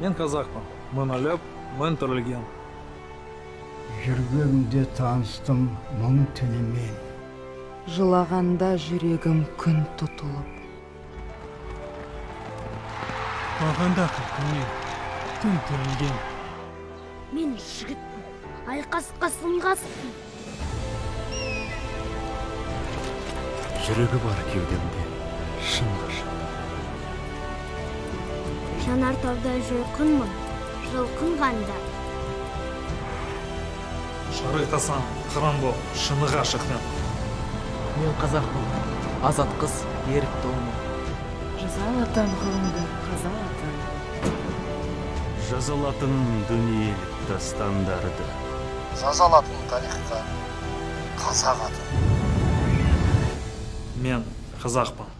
Мен қазақпын. Мың өліп, мың тірілген. Жүргенде таныстым мұң тілімен. Жылағанда жүрегім күн тұтылып. Бағанда күлкімнен түн түрілген. Мен жігітпін, айқасқа сынғаспын. Жүрегі бар кеудемде шын ғашық. Жанартаудай жойқынмын, жылқынғанда. Шарықтасам, қыран боп, шыны ғашықпын. Мен қазақпын, азат қыз, ерікті ұлмын. Жазалатан ғылымды қазалатан. Жазалатын дүниелік дастандарды. Жазалатын тарихқа қазақ атын. Мен қазақпын.